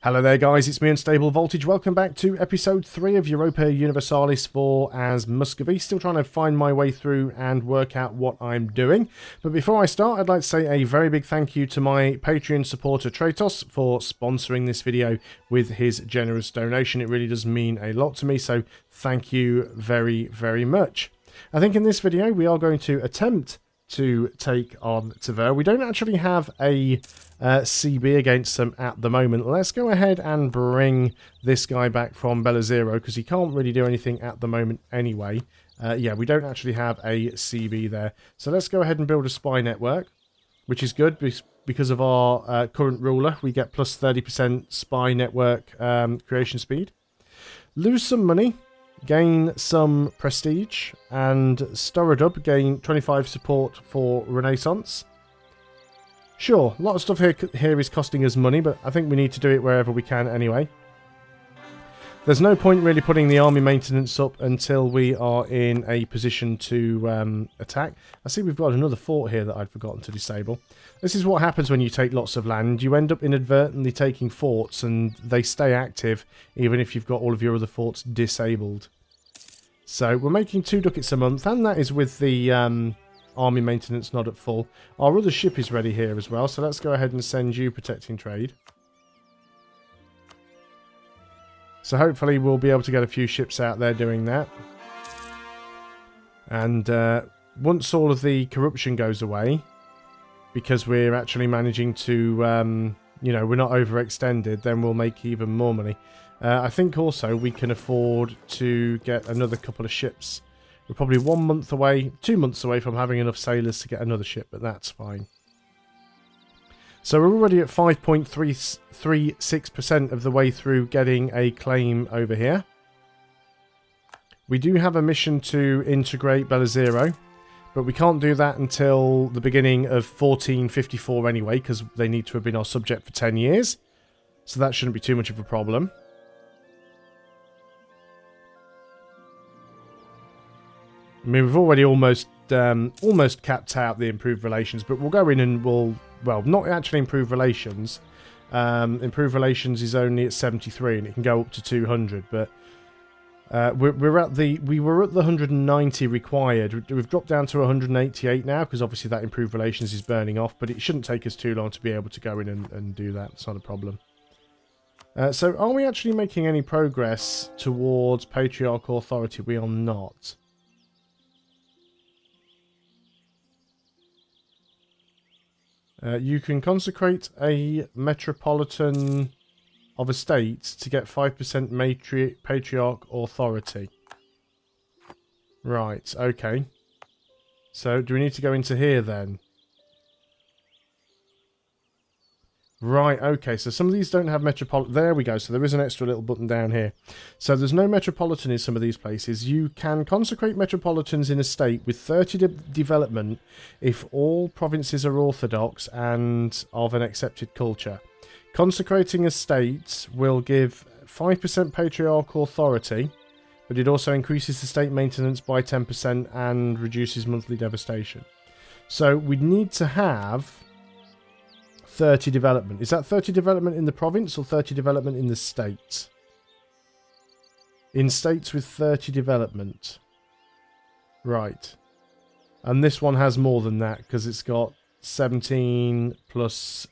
Hello there guys, it's me Unstable Voltage. Welcome back to episode 3 of Europa Universalis for as Muscovy. Still trying to find my way through and work out what I'm doing. But before I start, I'd like to say a very big thank you to my Patreon supporter Tratos for sponsoring this video with his generous donation. It really does mean a lot to me, so thank you very, very much. I think in this video we are going to attempt to take on Tver. We don't actually have a CB against them at the moment. Let's go ahead and bring this guy back from Bella Zero because he can't really do anything at the moment anyway. Yeah, we don't actually have a CB there. So let's go ahead and build a spy network, which is good because of our current ruler. We get plus 30% spy network creation speed. Lose some money. Gain some prestige, and Storadub gain 25 support for Renaissance. Sure, a lot of stuff here is costing us money, but I think we need to do it wherever we can anyway. There's no point really putting the army maintenance up until we are in a position to attack. I see we've got another fort here that I'd forgotten to disable. This is what happens when you take lots of land. You end up inadvertently taking forts and they stay active even if you've got all of your other forts disabled. So we're making 2 ducats a month, and that is with the army maintenance not at full. Our other ship is ready here as well, so let's go ahead and send you protecting trade. So hopefully we'll be able to get a few ships out there doing that. And once all of the corruption goes away, because we're actually managing to, you know, we're not overextended, then we'll make even more money. I think also we can afford to get another couple of ships. We're probably 1 month away, 2 months away from having enough sailors to get another ship, but that's fine. So we're already at 5.36% of the way through getting a claim over here. We do have a mission to integrate Bella Zero, but we can't do that until the beginning of 1454 anyway, because they need to have been our subject for 10 years. So that shouldn't be too much of a problem. I mean, we've already almost capped out the improved relations, but we'll go in and we'll, well, not actually improve relations. Improved relations is only at 73 and it can go up to 200, but we were at the 190 required. We've dropped down to 188 now because obviously that improved relations is burning off, but it shouldn't take us too long to be able to go in and do that. It's not a problem. So are we actually making any progress towards patriarchal authority? We are not. You can consecrate a metropolitan of a state to get 5% patriarch authority. Right, okay. So, do we need to go into here then? Right, okay, so some of these don't have metropolitan. There we go, so there is an extra little button down here. So there's no metropolitan in some of these places. You can consecrate metropolitans in a state with 30 development if all provinces are orthodox and of an accepted culture. Consecrating a state will give 5% patriarchal authority, but it also increases the state maintenance by 10% and reduces monthly devastation. So we'd need to have 30 development. Is that 30 development in the province or 30 development in the state? In states with 30 development. Right. And this one has more than that because it's got 17 plus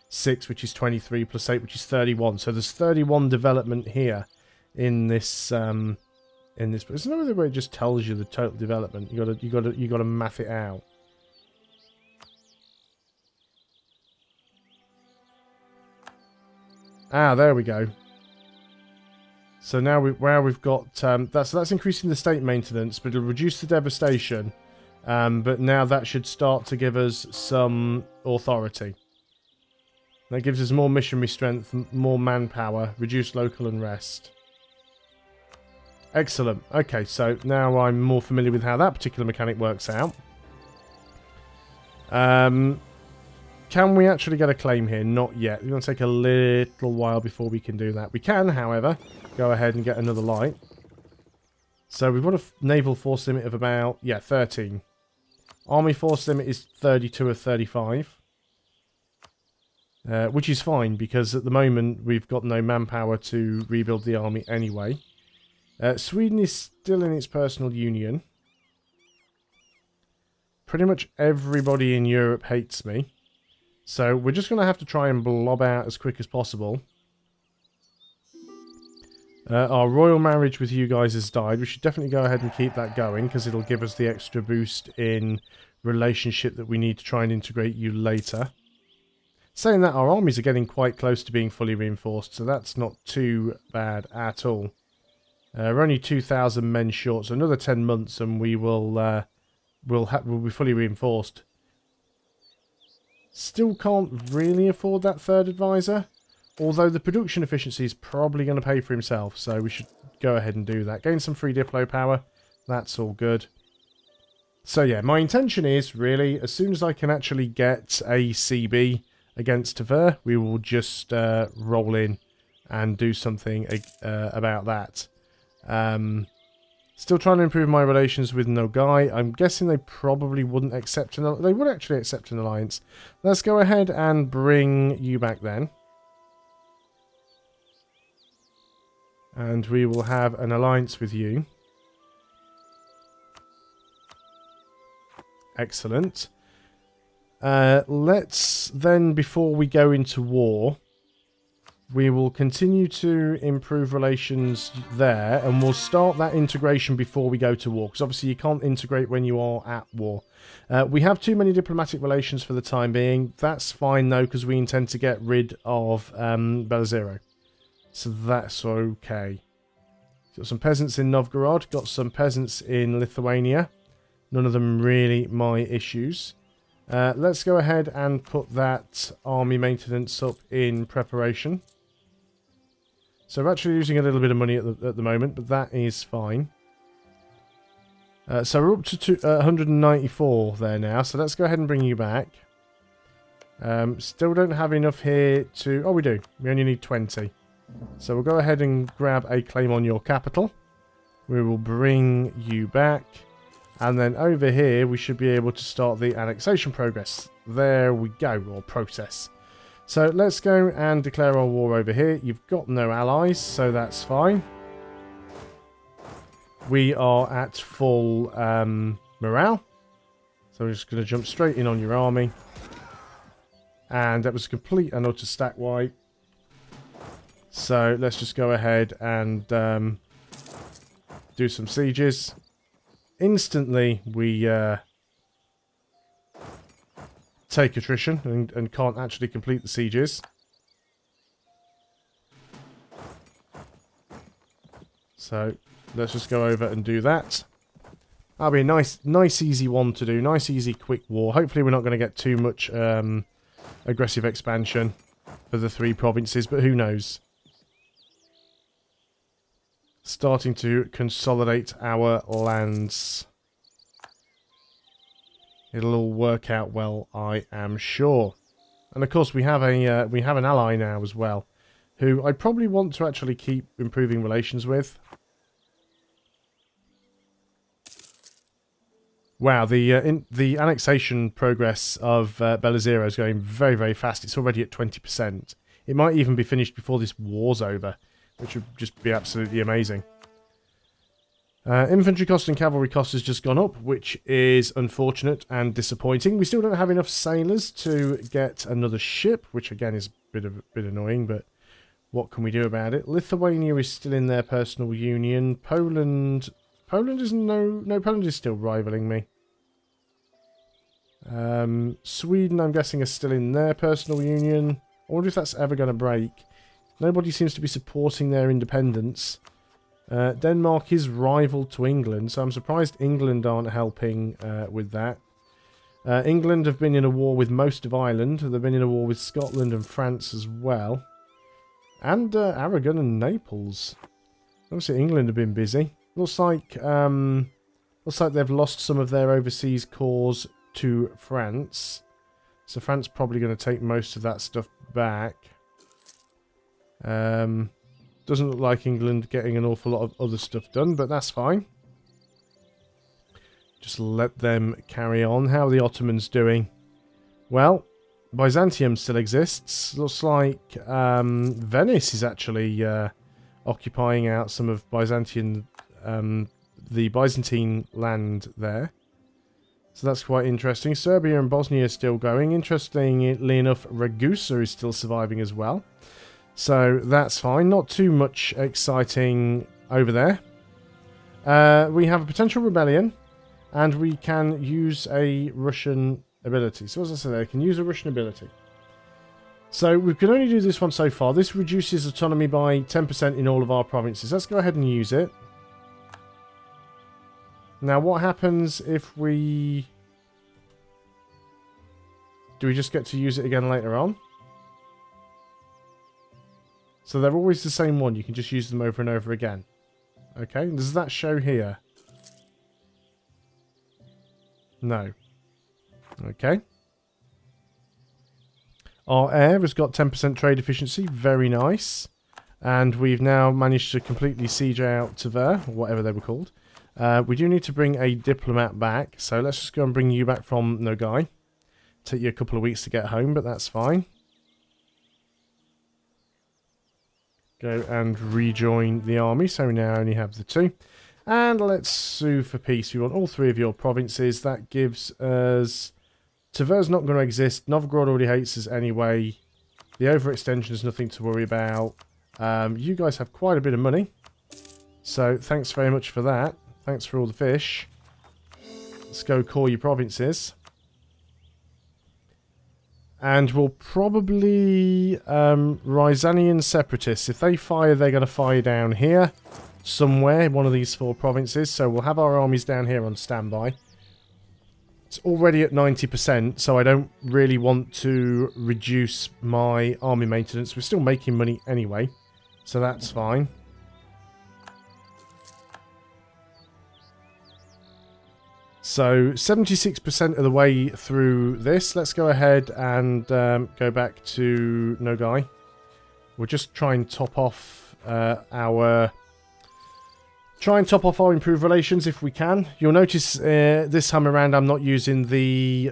6, which is 23, plus 8, which is 31. So there's 31 development here in this There's no other way it just tells you the total development. You gotta math it out. Ah, there we go. So now we've got that's increasing the state maintenance, but it'll reduce the devastation. But now that should start to give us some authority. That gives us more missionary strength, more manpower, reduced local unrest. Excellent. Okay, so now I'm more familiar with how that particular mechanic works out. Can we actually get a claim here? Not yet. It's going to take a little while before we can do that. We can, however, go ahead and get another light. So we've got a naval force limit of about, 13. Army force limit is 32 or 35. Which is fine, because at the moment we've got no manpower to rebuild the army anyway. Sweden is still in its personal union. Pretty much everybody in Europe hates me. So we're just going to have to try and blob out as quick as possible. Our royal marriage with you guys has died. We should definitely go ahead and keep that going, because it'll give us the extra boost in relationship that we need to try and integrate you later. Saying that, our armies are getting quite close to being fully reinforced, so that's not too bad at all. We're only 2,000 men short, so another 10 months and we will we'll be fully reinforced. Still can't really afford that third advisor, although the production efficiency is probably going to pay for himself, so we should go ahead and do that. Gain some free Diplo power, that's all good. So yeah, my intention is, really, as soon as I can actually get a CB against Tver, we will just roll in and do something about that. Still trying to improve my relations with Nogai. I'm guessing they probably wouldn't accept an... They would actually accept an alliance. Let's go ahead and bring you back then. And we will have an alliance with you. Excellent. Let's then, before we go into war, we will continue to improve relations there, and we'll start that integration before we go to war, because obviously you can't integrate when you are at war. We have too many diplomatic relations for the time being. That's fine, though, because we intend to get rid of Belazero. So that's okay. Got some peasants in Novgorod, got some peasants in Lithuania. None of them really my issues. Let's go ahead and put that army maintenance up in preparation. So we're actually losing a little bit of money at the moment, but that is fine. So we're up to 194 there now, so let's go ahead and bring you back. Still don't have enough here to... Oh, we do. We only need 20. So we'll go ahead and grab a claim on your capital. We will bring you back. And then over here, we should be able to start the annexation progress. There we go, or process. So let's go and declare our war over here. You've got no allies, so that's fine. We are at full morale. So we're just going to jump straight in on your army. And that was a complete and utter stack wipe. So let's just go ahead and do some sieges. Instantly, we take attrition and can't actually complete the sieges. So let's just go over and do that. That'll be a nice easy one to do. Nice, easy, quick war. Hopefully we're not going to get too much aggressive expansion for the 3 provinces, but who knows. Starting to consolidate our lands. It'll all work out well, I am sure. And of course, we have an ally now as well, who I probably want to actually keep improving relations with. Wow, the annexation progress of Belazero is going very, very fast. It's already at 20%. It might even be finished before this war's over, which would just be absolutely amazing. Infantry cost and cavalry cost has just gone up, which is unfortunate and disappointing. We still don't have enough sailors to get another ship, which again is a bit annoying, but what can we do about it? Lithuania is still in their personal union. Poland is Poland is still rivaling me. Sweden, I'm guessing, is still in their personal union. I wonder if that's ever going to break. Nobody seems to be supporting their independence. Denmark is rival to England, so I'm surprised England aren't helping with that. England have been in a war with most of Ireland. They've been in a war with Scotland and France as well. And Aragon and Naples. Obviously England have been busy. Looks like they've lost some of their overseas cores to France. So France probably going to take most of that stuff back. Doesn't look like England getting an awful lot of other stuff done, but that's fine. Just let them carry on. How are the Ottomans doing? Well, Byzantium still exists. Looks like Venice is actually occupying out some of Byzantine, the Byzantine land there. So that's quite interesting. Serbia and Bosnia are still going. Interestingly enough, Ragusa is still surviving as well. So that's fine. Not too much exciting over there. We have a potential rebellion, and we can use a Russian ability. So as I said, I can use a Russian ability. So we can only do this one so far. This reduces autonomy by 10% in all of our provinces. Let's go ahead and use it. Now, what happens if we... Do we just get to use it again later on? So they're always the same one. You can just use them over and over again. Okay, does that show here? No. Okay. Our air has got 10% trade efficiency. Very nice. And we've now managed to completely siege out Tver, or whatever they were called. We do need to bring a diplomat back. So let's just go and bring you back from Nogai. Take you a couple of weeks to get home, but that's fine. Go and rejoin the army. So we now only have the 2. And let's sue for peace. We want all 3 of your provinces. That gives us... Tver's not going to exist. Novgorod already hates us anyway. The overextension is nothing to worry about. You guys have quite a bit of money. So thanks very much for that. Thanks for all the fish. Let's go call your provinces. And we'll probably... Ryzanian separatists. If they fire, they're going to fire down here. Somewhere in one of these 4 provinces. So we'll have our armies down here on standby. It's already at 90%, so I don't really want to reduce my army maintenance. We're still making money anyway, so that's fine. So 76% of the way through this. Let's go ahead and go back to Nogai. We'll just try and top off our improved relations if we can. You'll notice this time around I'm not using the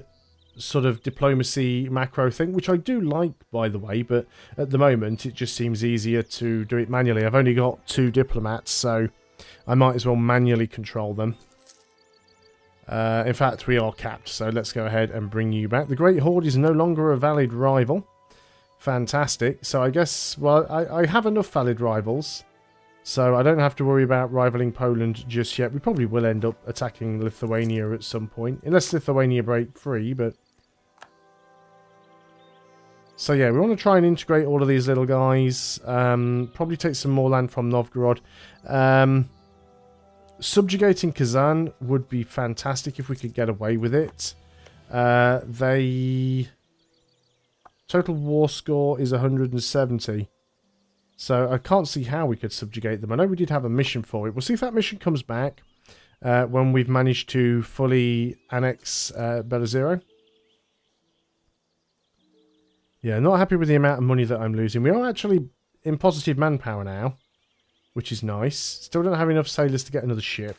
sort of diplomacy macro thing, which I do like, by the way, but at the moment it just seems easier to do it manually. I've only got 2 diplomats, so I might as well manually control them. In fact, we are capped, so let's go ahead and bring you back. The Great Horde is no longer a valid rival. Fantastic. So I guess, well, I have enough valid rivals. So I don't have to worry about rivaling Poland just yet. We probably will end up attacking Lithuania at some point. Unless Lithuania break free, but... So yeah, we want to try and integrate all of these little guys. Probably take some more land from Novgorod. Subjugating Kazan would be fantastic if we could get away with it. Total war score is 170. So I can't see how we could subjugate them. I know we did have a mission for it. We'll see if that mission comes back when we've managed to fully annex Belazero. Yeah, not happy with the amount of money that I'm losing. We are actually in positive manpower now, which is nice. Still don't have enough sailors to get another ship.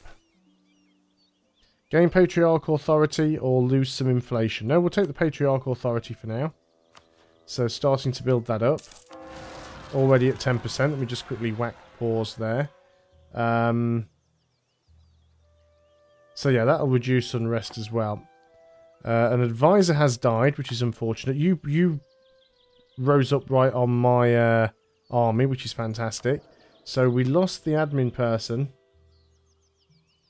Gain Patriarchal Authority or lose some inflation. No, we'll take the Patriarchal Authority for now. So starting to build that up. Already at 10%. Let me just quickly whack pause there. So yeah, that'll reduce unrest as well. An advisor has died, which is unfortunate. You rose up right on my army, which is fantastic. So we lost the admin person.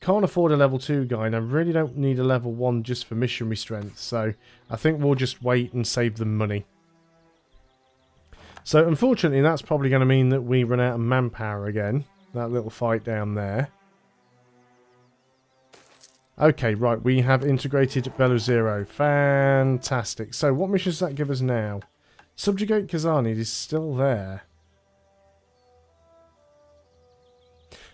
Can't afford a level 2 guy, and I really don't need a level 1 just for missionary strength. So I think we'll just wait and save them money. So, unfortunately, that's probably going to mean that we run out of manpower again. That little fight down there. Okay, right, we have integrated Belazero. Fantastic. So, what missions does that give us now? Subjugate Kazan is still there.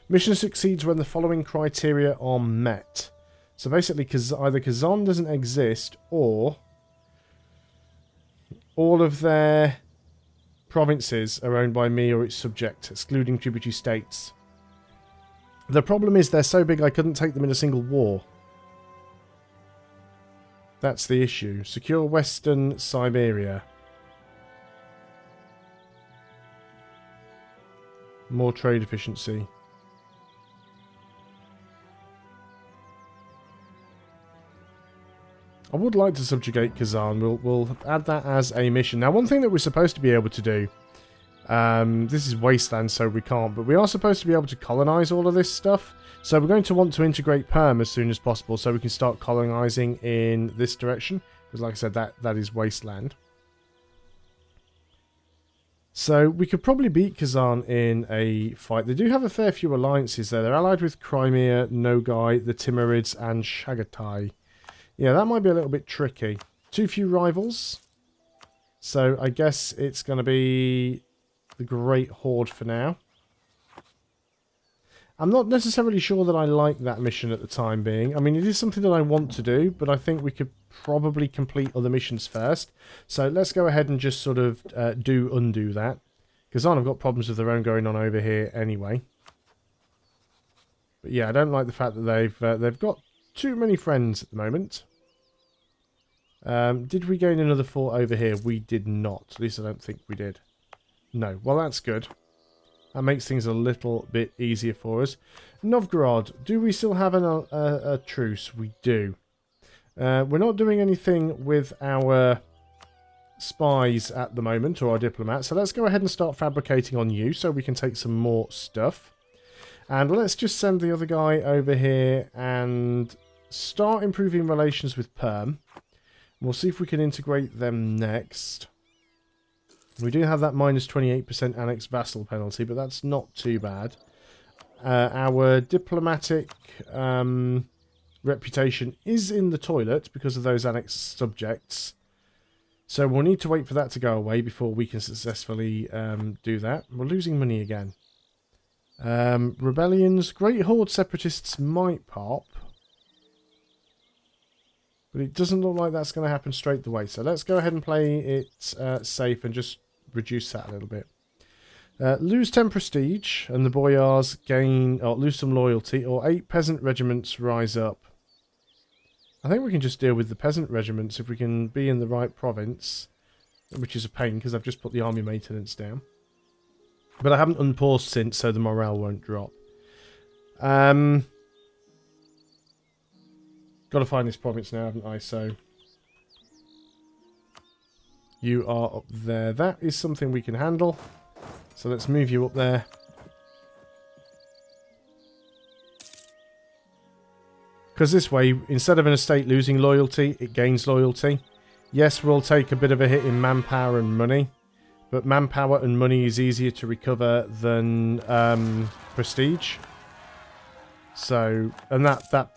Mission succeeds when the following criteria are met. So, basically, either Kazan doesn't exist, or all of their provinces are owned by me or its subject, excluding tributary states. The problem is they're so big I couldn't take them in a single war. That's the issue. Secure Western Siberia. More trade efficiency. I would like to subjugate Kazan. We'll add that as a mission. Now, one thing that we're supposed to be able to do, this is wasteland, so we can't, but we are supposed to be able to colonize all of this stuff. So we're going to want to integrate Perm as soon as possible so we can start colonizing in this direction. Because like I said, that is wasteland. So we could probably beat Kazan in a fight. They do have a fair few alliances there. They're allied with Crimea, Nogai, the Timurids, and Chagatai. Yeah, that might be a little bit tricky. Too few rivals. So I guess it's going to be the Great Horde for now. I'm not necessarily sure that I like that mission at the time being. I mean, it is something that I want to do, but I think we could probably complete other missions first. So let's go ahead and just sort of undo that. Kazan have got problems of their own going on over here anyway. But yeah, I don't like the fact that they've got too many friends at the moment. Did we gain another fort over here? We did not. At least I don't think we did. No. Well, that's good. That makes things a little bit easier for us. Novgorod. Do we still have a truce? We do. We're not doing anything with our spies at the moment, or our diplomats. So let's go ahead and start fabricating on you so we can take some more stuff. And let's just send the other guy over here and start improving relations with Perm. We'll see if we can integrate them next. We do have that minus 28% annex vassal penalty, but that's not too bad. Our diplomatic reputation is in the toilet because of those annexed subjects. So we'll need to wait for that to go away before we can successfully do that. We're losing money again. Rebellions. Great Horde separatists might pop. But it doesn't look like that's going to happen straight away. So let's go ahead and play it safe and just reduce that a little bit. Lose 10 prestige and the boyars gain or lose some loyalty, or 8 peasant regiments rise up. I think we can just deal with the peasant regiments if we can be in the right province, which is a pain because I've just put the army maintenance down. But I haven't unpaused since, so the morale won't drop. Got to find this province now, haven't I? So you are up there. That is something we can handle. So let's move you up there. Because this way, instead of an estate losing loyalty, it gains loyalty. Yes, we'll take a bit of a hit in manpower and money. But manpower and money is easier to recover than prestige. So, and that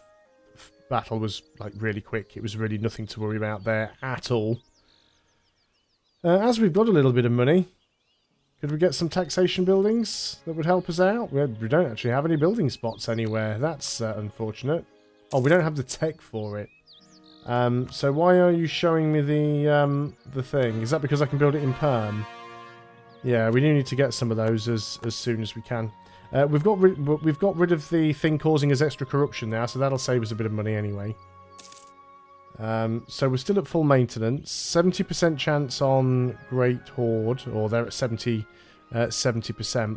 battle was like really quick. It was really nothing to worry about there at all. As we've got a little bit of money, could we get some taxation buildings that would help us out? We don't actually have any building spots anywhere. That's unfortunate. Oh, we don't have the tech for it. So why are you showing me the thing? Is that because I can build it in Perm? Yeah, we do need to get some of those as soon as we can. We've got rid of the thing causing us extra corruption now, so that'll save us a bit of money anyway. So we're still at full maintenance. 70% chance on Great Horde, or they're at 70%.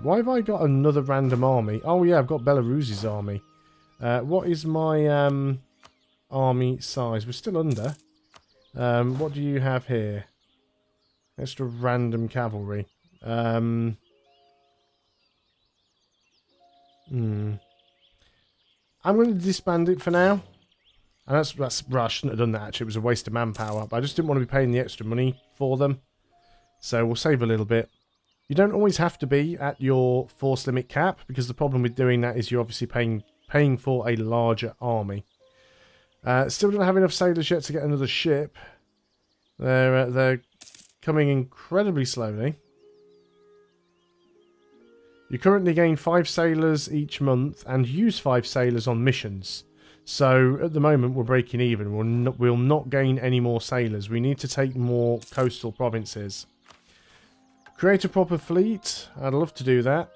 Why have I got another random army? Oh yeah, I've got Belarus's army. What is my army size? We're still under. What do you have here? Extra random cavalry. I'm going to disband it for now. And that's well, I shouldn't have done that actually. It was a waste of manpower. But I just didn't want to be paying the extra money for them. So we'll save a little bit. You don't always have to be at your force limit cap, because the problem with doing that is you're obviously paying for a larger army. Still don't have enough sailors yet to get another ship. They're coming incredibly slowly. You currently gain 5 sailors each month and use 5 sailors on missions. So at the moment we're breaking even. We'll not gain any more sailors. We need to take more coastal provinces. Create a proper fleet. I'd love to do that.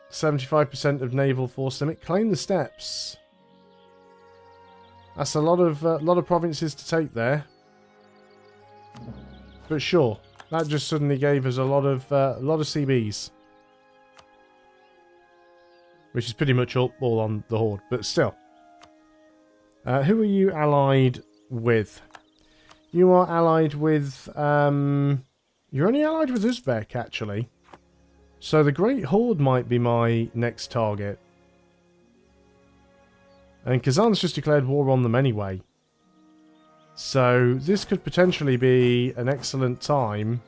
75% of naval force limit. Claim the steppes. That's a lot of provinces to take there. But sure, that just suddenly gave us a lot of CBs, which is pretty much all on the Horde. But still, who are you allied with? You are allied with. You're only allied with Uzbek, actually. So the Great Horde might be my next target. And Kazan's just declared war on them anyway. So this could potentially be an excellent time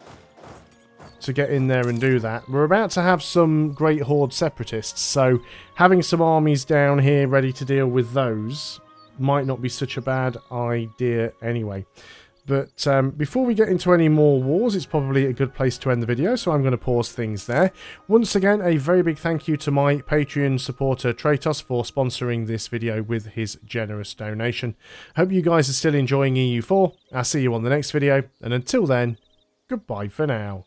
to get in there and do that. We're about to have some Great Horde separatists, so having some armies down here ready to deal with those might not be such a bad idea anyway. But before we get into any more wars, it's probably a good place to end the video, so I'm going to pause things there. Once again, a very big thank you to my Patreon supporter Tratos for sponsoring this video with his generous donation. Hope you guys are still enjoying EU4. I'll see you on the next video, and until then, goodbye for now.